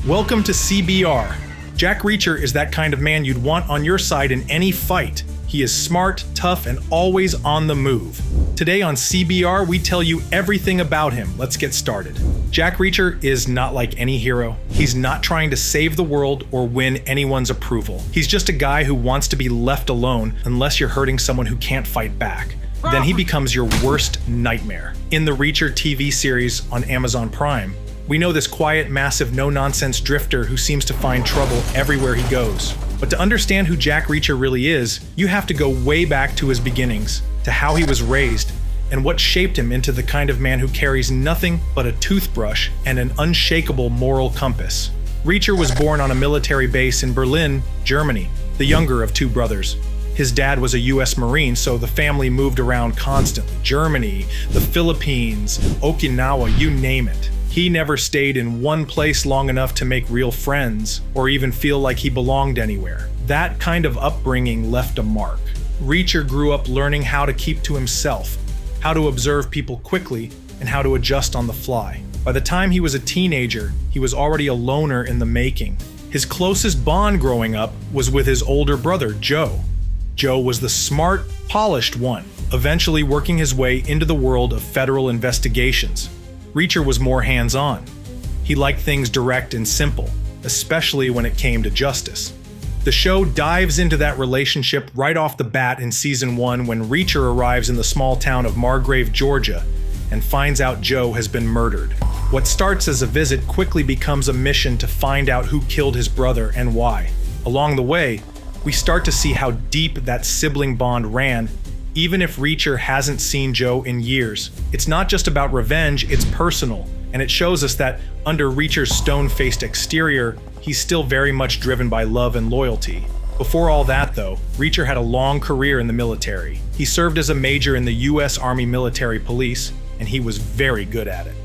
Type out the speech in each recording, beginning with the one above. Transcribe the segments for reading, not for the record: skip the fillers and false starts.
Welcome to CBR. Jack Reacher is that kind of man you'd want on your side in any fight. He is smart, tough, and always on the move. Today on CBR, we tell you everything about him. Let's get started. Jack Reacher is not like any hero. He's not trying to save the world or win anyone's approval. He's just a guy who wants to be left alone unless you're hurting someone who can't fight back. Then he becomes your worst nightmare. In the Reacher TV series on Amazon Prime, we know this quiet, massive, no-nonsense drifter who seems to find trouble everywhere he goes. But to understand who Jack Reacher really is, you have to go way back to his beginnings, to how he was raised, and what shaped him into the kind of man who carries nothing but a toothbrush and an unshakable moral compass. Reacher was born on a military base in Berlin, Germany, the younger of two brothers. His dad was a US Marine, so the family moved around constantly. Germany, the Philippines, Okinawa, you name it. He never stayed in one place long enough to make real friends or even feel like he belonged anywhere. That kind of upbringing left a mark. Reacher grew up learning how to keep to himself, how to observe people quickly, and how to adjust on the fly. By the time he was a teenager, he was already a loner in the making. His closest bond growing up was with his older brother, Joe. Joe was the smart, polished one, eventually working his way into the world of federal investigations. Reacher was more hands-on. He liked things direct and simple, especially when it came to justice. The show dives into that relationship right off the bat in season 1 when Reacher arrives in the small town of Margrave, Georgia, and finds out Joe has been murdered. What starts as a visit quickly becomes a mission to find out who killed his brother and why. Along the way, we start to see how deep that sibling bond ran, even if Reacher hasn't seen Joe in years. It's not just about revenge, it's personal, and it shows us that under Reacher's stone-faced exterior, he's still very much driven by love and loyalty. Before all that though, Reacher had a long career in the military. He served as a major in the US Army Military Police, and he was very good at it.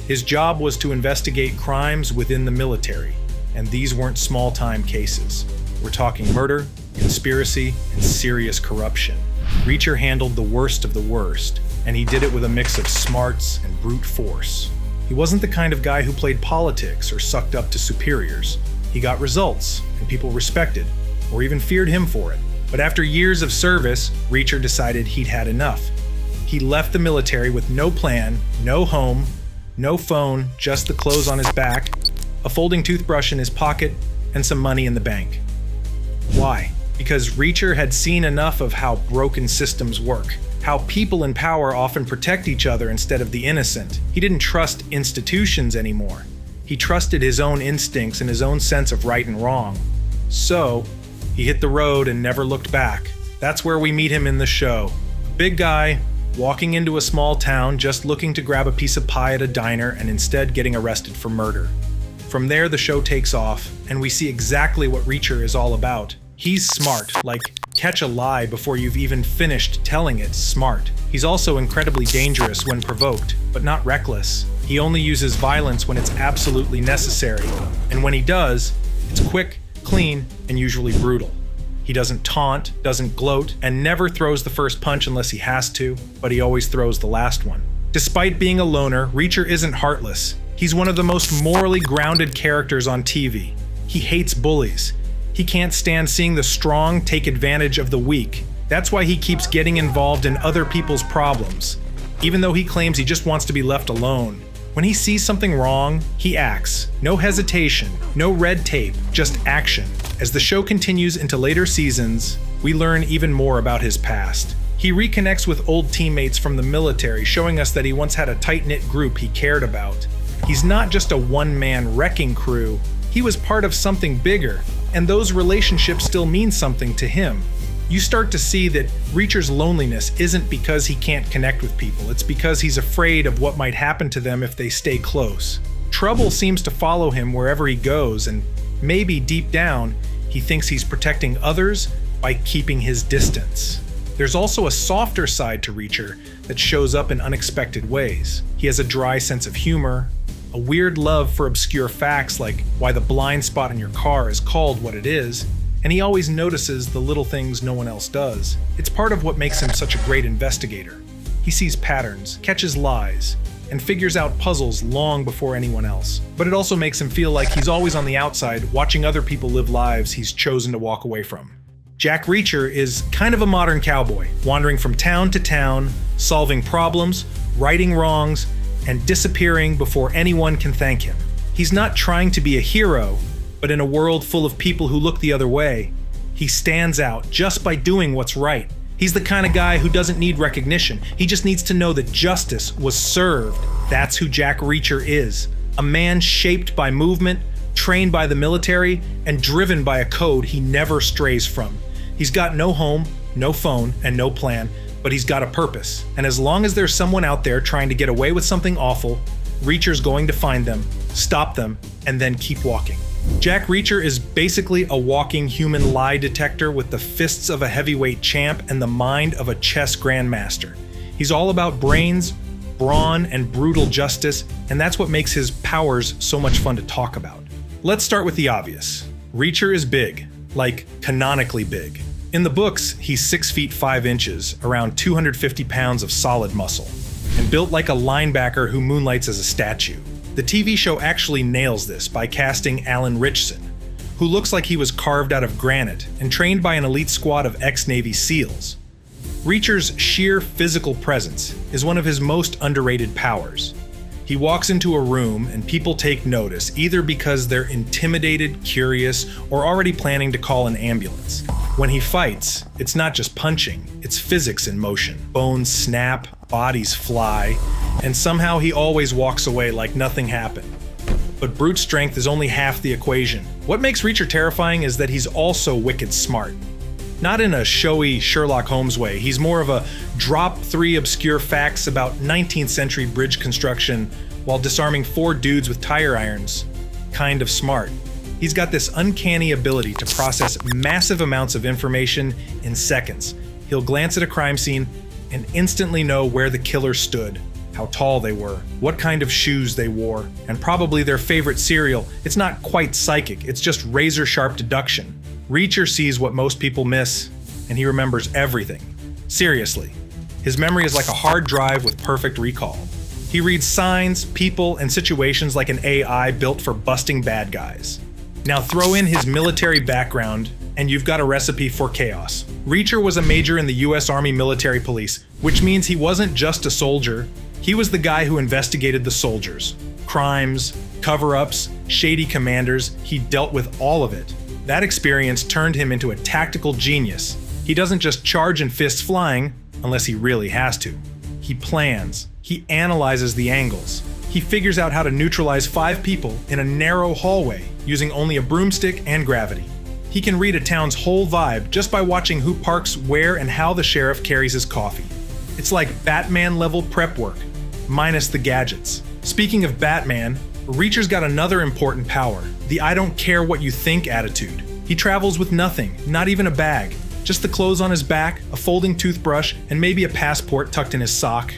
His job was to investigate crimes within the military, and these weren't small-time cases. We're talking murder, conspiracy, and serious corruption. Reacher handled the worst of the worst, and he did it with a mix of smarts and brute force. He wasn't the kind of guy who played politics or sucked up to superiors. He got results, and people respected, or even feared him for it. But after years of service, Reacher decided he'd had enough. He left the military with no plan, no home, no phone, just the clothes on his back, a folding toothbrush in his pocket, and some money in the bank. Why? Because Reacher had seen enough of how broken systems work, how people in power often protect each other instead of the innocent. He didn't trust institutions anymore. He trusted his own instincts and his own sense of right and wrong. So, he hit the road and never looked back. That's where we meet him in the show. A big guy, walking into a small town just looking to grab a piece of pie at a diner and instead getting arrested for murder. From there, the show takes off, and we see exactly what Reacher is all about. He's smart, like catch a lie before you've even finished telling it smart. He's also incredibly dangerous when provoked, but not reckless. He only uses violence when it's absolutely necessary, and when he does, it's quick, clean, and usually brutal. He doesn't taunt, doesn't gloat, and never throws the first punch unless he has to, but he always throws the last one. Despite being a loner, Reacher isn't heartless. He's one of the most morally grounded characters on TV. He hates bullies. He can't stand seeing the strong take advantage of the weak. That's why he keeps getting involved in other people's problems, even though he claims he just wants to be left alone. When he sees something wrong, he acts. No hesitation, no red tape, just action. As the show continues into later seasons, we learn even more about his past. He reconnects with old teammates from the military, showing us that he once had a tight-knit group he cared about. He's not just a one-man wrecking crew. He was part of something bigger, and those relationships still mean something to him. You start to see that Reacher's loneliness isn't because he can't connect with people, it's because he's afraid of what might happen to them if they stay close. Trouble seems to follow him wherever he goes, and maybe deep down, he thinks he's protecting others by keeping his distance. There's also a softer side to Reacher that shows up in unexpected ways. He has a dry sense of humor, a weird love for obscure facts like why the blind spot in your car is called what it is, and he always notices the little things no one else does. It's part of what makes him such a great investigator. He sees patterns, catches lies, and figures out puzzles long before anyone else. But it also makes him feel like he's always on the outside, watching other people live lives he's chosen to walk away from. Jack Reacher is kind of a modern cowboy, wandering from town to town, solving problems, righting wrongs, and disappearing before anyone can thank him. He's not trying to be a hero, but in a world full of people who look the other way, he stands out just by doing what's right. He's the kind of guy who doesn't need recognition. He just needs to know that justice was served. That's who Jack Reacher is. A man shaped by movement, trained by the military, and driven by a code he never strays from. He's got no home, no phone, and no plan, but he's got a purpose. And as long as there's someone out there trying to get away with something awful, Reacher's going to find them, stop them, and then keep walking. Jack Reacher is basically a walking human lie detector with the fists of a heavyweight champ and the mind of a chess grandmaster. He's all about brains, brawn, and brutal justice, and that's what makes his powers so much fun to talk about. Let's start with the obvious. Reacher is big, like canonically big. In the books, he's 6 feet 5 inches, around 250 pounds of solid muscle, and built like a linebacker who moonlights as a statue. The TV show actually nails this by casting Alan Ritchson, who looks like he was carved out of granite and trained by an elite squad of ex-Navy SEALs. Reacher's sheer physical presence is one of his most underrated powers. He walks into a room and people take notice, either because they're intimidated, curious, or already planning to call an ambulance. When he fights, it's not just punching, it's physics in motion. Bones snap, bodies fly, and somehow he always walks away like nothing happened. But brute strength is only half the equation. What makes Reacher terrifying is that he's also wicked smart. Not in a showy Sherlock Holmes way, he's more of a drop 3 obscure facts about 19th century bridge construction while disarming 4 dudes with tire irons kind of smart. He's got this uncanny ability to process massive amounts of information in seconds. He'll glance at a crime scene and instantly know where the killer stood, how tall they were, what kind of shoes they wore, and probably their favorite cereal. It's not quite psychic, it's just razor-sharp deduction. Reacher sees what most people miss, and he remembers everything. Seriously. His memory is like a hard drive with perfect recall. He reads signs, people, and situations like an AI built for busting bad guys. Now throw in his military background, and you've got a recipe for chaos. Reacher was a major in the US Army Military Police, which means he wasn't just a soldier, he was the guy who investigated the soldiers. Crimes, cover-ups, shady commanders, he dealt with all of it. That experience turned him into a tactical genius. He doesn't just charge in fists flying, unless he really has to. He plans. He analyzes the angles. He figures out how to neutralize 5 people in a narrow hallway using only a broomstick and gravity. He can read a town's whole vibe just by watching who parks where and how the sheriff carries his coffee. It's like Batman-level prep work, minus the gadgets. Speaking of Batman, Reacher's got another important power, the I don't care what you think attitude. He travels with nothing, not even a bag, just the clothes on his back, a folding toothbrush, and maybe a passport tucked in his sock.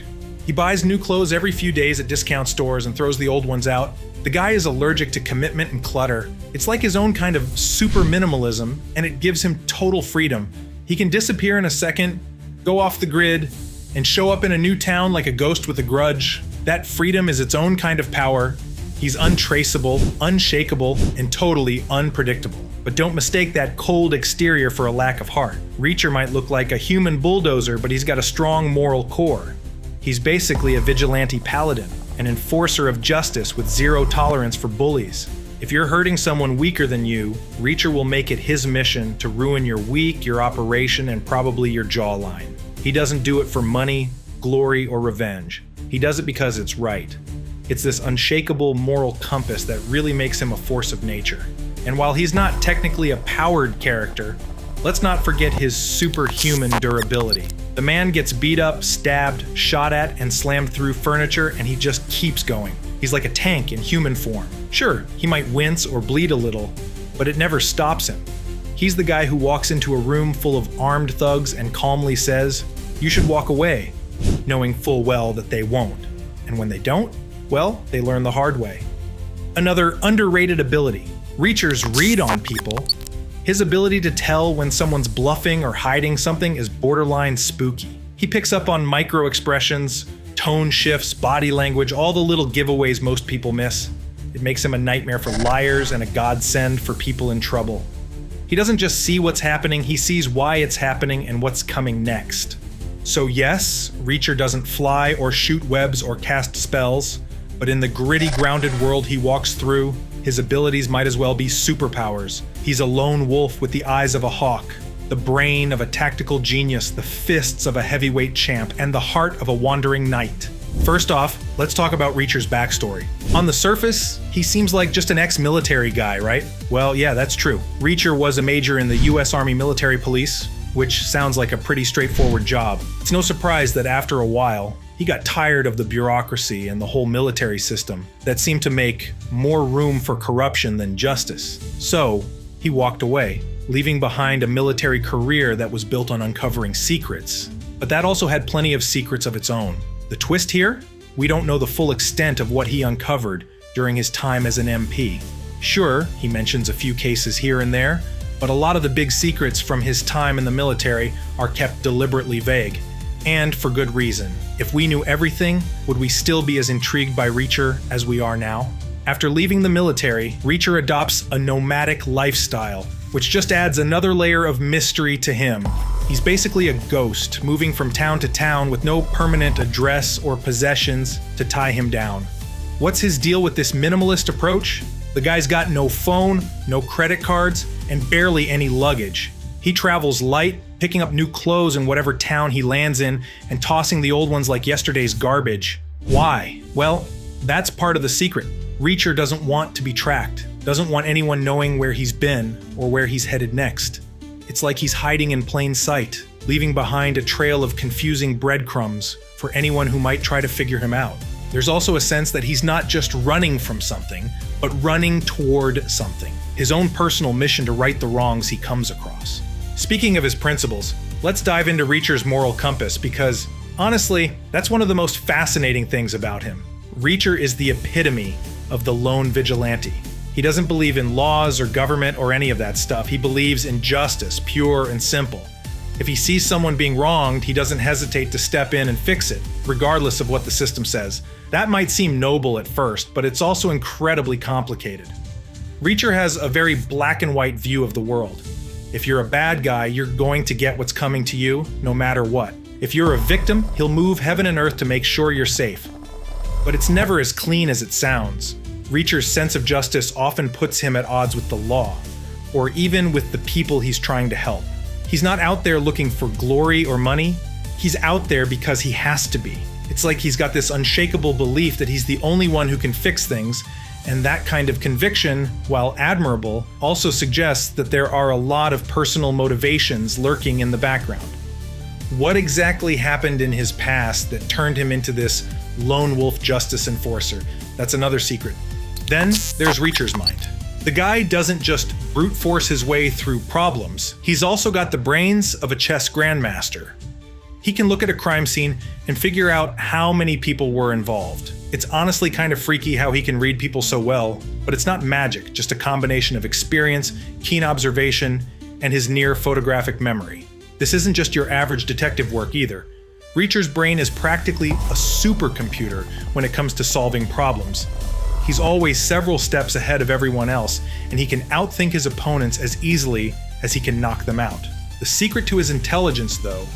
He buys new clothes every few days at discount stores and throws the old ones out. The guy is allergic to commitment and clutter. It's like his own kind of super minimalism, and it gives him total freedom. He can disappear in a second, go off the grid, and show up in a new town like a ghost with a grudge. That freedom is its own kind of power. He's untraceable, unshakable, and totally unpredictable. But don't mistake that cold exterior for a lack of heart. Reacher might look like a human bulldozer, but he's got a strong moral core. He's basically a vigilante paladin, an enforcer of justice with zero tolerance for bullies. If you're hurting someone weaker than you, Reacher will make it his mission to ruin your week, your operation, and probably your jawline. He doesn't do it for money, glory, or revenge. He does it because it's right. It's this unshakable moral compass that really makes him a force of nature. And while he's not technically a powered character, let's not forget his superhuman durability. The man gets beat up, stabbed, shot at, and slammed through furniture, and he just keeps going. He's like a tank in human form. Sure, he might wince or bleed a little, but it never stops him. He's the guy who walks into a room full of armed thugs and calmly says, "You should walk away," knowing full well that they won't. And when they don't, well, they learn the hard way. Another underrated ability, Reacher's read on people. His ability to tell when someone's bluffing or hiding something is borderline spooky. He picks up on micro expressions, Tone shifts, body language, all the little giveaways most people miss. It makes him a nightmare for liars and a godsend for people in trouble. He doesn't just see what's happening, he sees why it's happening and what's coming next. So yes, Reacher doesn't fly or shoot webs or cast spells, but in the gritty, grounded world he walks through, his abilities might as well be superpowers. He's a lone wolf with the eyes of a hawk, the brain of a tactical genius, the fists of a heavyweight champ, and the heart of a wandering knight. First off, let's talk about Reacher's backstory. On the surface, he seems like just an ex-military guy, right? Well, yeah, that's true. Reacher was a major in the US Army Military Police, which sounds like a pretty straightforward job. It's no surprise that after a while, he got tired of the bureaucracy and the whole military system that seemed to make more room for corruption than justice. So, he walked away, leaving behind a military career that was built on uncovering secrets. But that also had plenty of secrets of its own. The twist here? We don't know the full extent of what he uncovered during his time as an MP. Sure, he mentions a few cases here and there, but a lot of the big secrets from his time in the military are kept deliberately vague. And for good reason. If we knew everything, would we still be as intrigued by Reacher as we are now? After leaving the military, Reacher adopts a nomadic lifestyle, which just adds another layer of mystery to him. He's basically a ghost, moving from town to town with no permanent address or possessions to tie him down. What's his deal with this minimalist approach? The guy's got no phone, no credit cards, and barely any luggage. He travels light, picking up new clothes in whatever town he lands in and tossing the old ones like yesterday's garbage. Why? Well, that's part of the secret. Reacher doesn't want to be tracked, doesn't want anyone knowing where he's been or where he's headed next. It's like he's hiding in plain sight, leaving behind a trail of confusing breadcrumbs for anyone who might try to figure him out. There's also a sense that he's not just running from something, but running toward something, his own personal mission to right the wrongs he comes across. Speaking of his principles, let's dive into Reacher's moral compass because, honestly, that's one of the most fascinating things about him. Reacher is the epitome of the lone vigilante. He doesn't believe in laws or government or any of that stuff. He believes in justice, pure and simple. If he sees someone being wronged, he doesn't hesitate to step in and fix it, regardless of what the system says. That might seem noble at first, but it's also incredibly complicated. Reacher has a very black and white view of the world. If you're a bad guy, you're going to get what's coming to you, no matter what. If you're a victim, he'll move heaven and earth to make sure you're safe. But it's never as clean as it sounds. Reacher's sense of justice often puts him at odds with the law, or even with the people he's trying to help. He's not out there looking for glory or money. He's out there because he has to be. It's like he's got this unshakable belief that he's the only one who can fix things, and that kind of conviction, while admirable, also suggests that there are a lot of personal motivations lurking in the background. What exactly happened in his past that turned him into this lone wolf justice enforcer? That's another secret. Then there's Reacher's mind. The guy doesn't just brute force his way through problems, he's also got the brains of a chess grandmaster. He can look at a crime scene and figure out how many people were involved. It's honestly kind of freaky how he can read people so well, but it's not magic, just a combination of experience, keen observation, and his near photographic memory. This isn't just your average detective work either. Reacher's brain is practically a supercomputer when it comes to solving problems. He's always several steps ahead of everyone else, and he can outthink his opponents as easily as he can knock them out. The secret to his intelligence, though,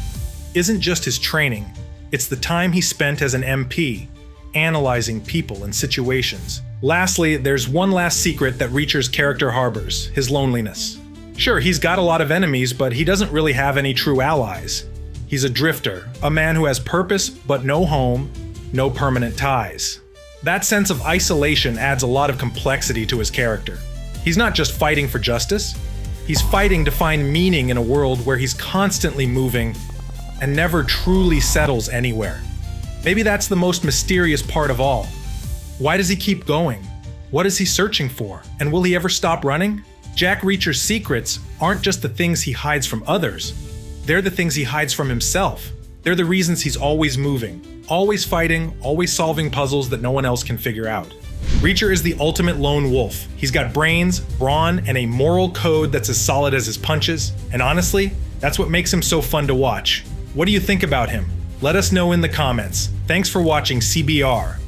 isn't just his training, it's the time he spent as an MP, analyzing people and situations. Lastly, there's one last secret that Reacher's character harbors, his loneliness. Sure, he's got a lot of enemies, but he doesn't really have any true allies. He's a drifter, a man who has purpose but no home, no permanent ties. That sense of isolation adds a lot of complexity to his character. He's not just fighting for justice, he's fighting to find meaning in a world where he's constantly moving and never truly settles anywhere. Maybe that's the most mysterious part of all. Why does he keep going? What is he searching for? And will he ever stop running? Jack Reacher's secrets aren't just the things he hides from others. They're the things he hides from himself. They're the reasons he's always moving, always fighting, always solving puzzles that no one else can figure out. Reacher is the ultimate lone wolf. He's got brains, brawn, and a moral code that's as solid as his punches. And honestly, that's what makes him so fun to watch. What do you think about him? Let us know in the comments. Thanks for watching CBR.